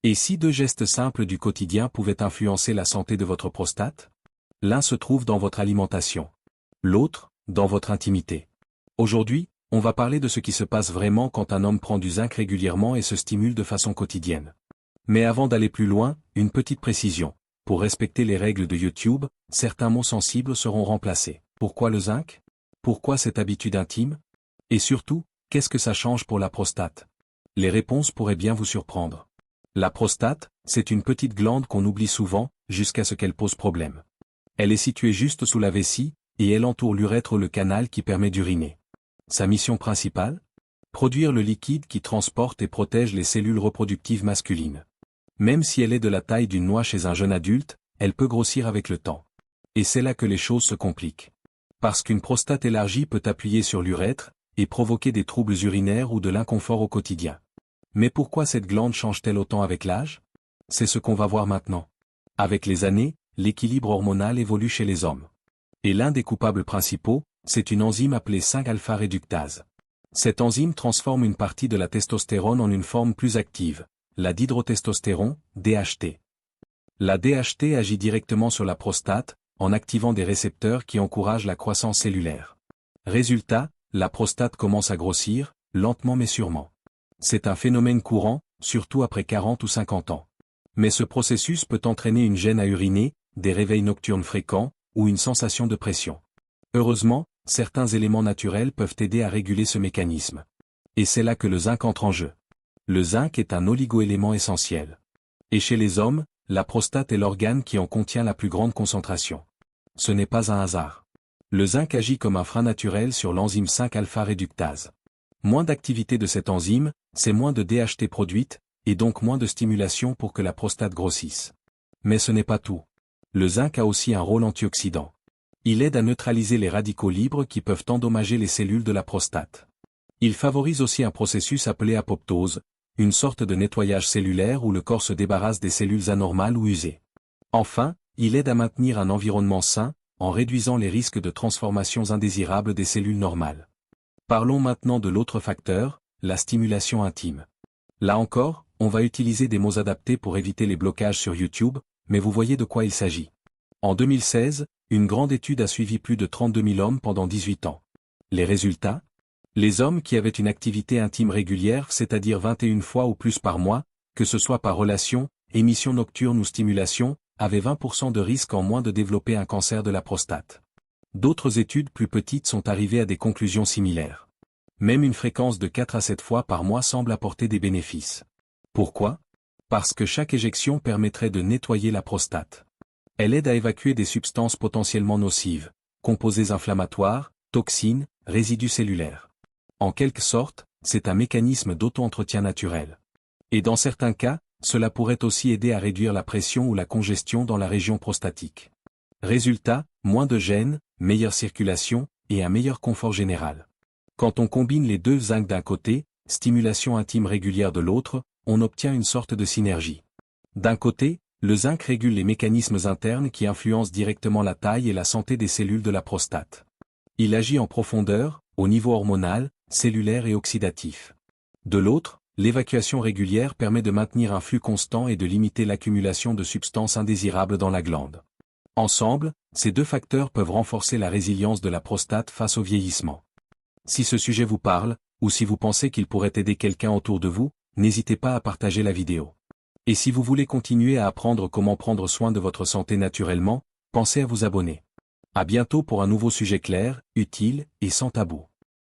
Et si deux gestes simples du quotidien pouvaient influencer la santé de votre prostate? L'un se trouve dans votre alimentation. L'autre, dans votre intimité. Aujourd'hui, on va parler de ce qui se passe vraiment quand un homme prend du zinc régulièrement et se stimule de façon quotidienne. Mais avant d'aller plus loin, une petite précision. Pour respecter les règles de YouTube, certains mots sensibles seront remplacés. Pourquoi le zinc? Pourquoi cette habitude intime? Et surtout, qu'est-ce que ça change pour la prostate? Les réponses pourraient bien vous surprendre. La prostate, c'est une petite glande qu'on oublie souvent, jusqu'à ce qu'elle pose problème. Elle est située juste sous la vessie, et elle entoure l'urètre ou le canal qui permet d'uriner. Sa mission principale? Produire le liquide qui transporte et protège les cellules reproductives masculines. Même si elle est de la taille d'une noix chez un jeune adulte, elle peut grossir avec le temps. Et c'est là que les choses se compliquent. Parce qu'une prostate élargie peut appuyer sur l'urètre, et provoquer des troubles urinaires ou de l'inconfort au quotidien. Mais pourquoi cette glande change-t-elle autant avec l'âge? C'est ce qu'on va voir maintenant. Avec les années, l'équilibre hormonal évolue chez les hommes. Et l'un des coupables principaux, c'est une enzyme appelée 5-alpha-réductase. Cette enzyme transforme une partie de la testostérone en une forme plus active, la dihydrotestostérone, DHT. La DHT agit directement sur la prostate, en activant des récepteurs qui encouragent la croissance cellulaire. Résultat, la prostate commence à grossir, lentement mais sûrement. C'est un phénomène courant, surtout après 40 ou 50 ans. Mais ce processus peut entraîner une gêne à uriner, des réveils nocturnes fréquents, ou une sensation de pression. Heureusement, certains éléments naturels peuvent aider à réguler ce mécanisme. Et c'est là que le zinc entre en jeu. Le zinc est un oligoélément essentiel. Et chez les hommes, la prostate est l'organe qui en contient la plus grande concentration. Ce n'est pas un hasard. Le zinc agit comme un frein naturel sur l'enzyme 5-alpha-réductase. Moins d'activité de cette enzyme, c'est moins de DHT produite, et donc moins de stimulation pour que la prostate grossisse. Mais ce n'est pas tout. Le zinc a aussi un rôle antioxydant. Il aide à neutraliser les radicaux libres qui peuvent endommager les cellules de la prostate. Il favorise aussi un processus appelé apoptose, une sorte de nettoyage cellulaire où le corps se débarrasse des cellules anormales ou usées. Enfin, il aide à maintenir un environnement sain, en réduisant les risques de transformations indésirables des cellules normales. Parlons maintenant de l'autre facteur, la stimulation intime. Là encore, on va utiliser des mots adaptés pour éviter les blocages sur YouTube, mais vous voyez de quoi il s'agit. En 2016, une grande étude a suivi plus de 32 000 hommes pendant 18 ans. Les résultats? Les hommes qui avaient une activité intime régulière, c'est-à-dire 21 fois ou plus par mois, que ce soit par relation, émission nocturne ou stimulation, avaient 20% de risque en moins de développer un cancer de la prostate. D'autres études plus petites sont arrivées à des conclusions similaires. Même une fréquence de 4 à 7 fois par mois semble apporter des bénéfices. Pourquoi? Parce que chaque éjection permettrait de nettoyer la prostate. Elle aide à évacuer des substances potentiellement nocives, composés inflammatoires, toxines, résidus cellulaires. En quelque sorte, c'est un mécanisme d'auto-entretien naturel. Et dans certains cas, cela pourrait aussi aider à réduire la pression ou la congestion dans la région prostatique. Résultat, moins de gêne, meilleure circulation, et un meilleur confort général. Quand on combine les deux zinc d'un côté, stimulation intime régulière de l'autre, on obtient une sorte de synergie. D'un côté, le zinc régule les mécanismes internes qui influencent directement la taille et la santé des cellules de la prostate. Il agit en profondeur, au niveau hormonal, cellulaire et oxydatif. De l'autre, l'évacuation régulière permet de maintenir un flux constant et de limiter l'accumulation de substances indésirables dans la glande. Ensemble, ces deux facteurs peuvent renforcer la résilience de la prostate face au vieillissement. Si ce sujet vous parle, ou si vous pensez qu'il pourrait aider quelqu'un autour de vous, n'hésitez pas à partager la vidéo. Et si vous voulez continuer à apprendre comment prendre soin de votre santé naturellement, pensez à vous abonner. À bientôt pour un nouveau sujet clair, utile et sans tabou.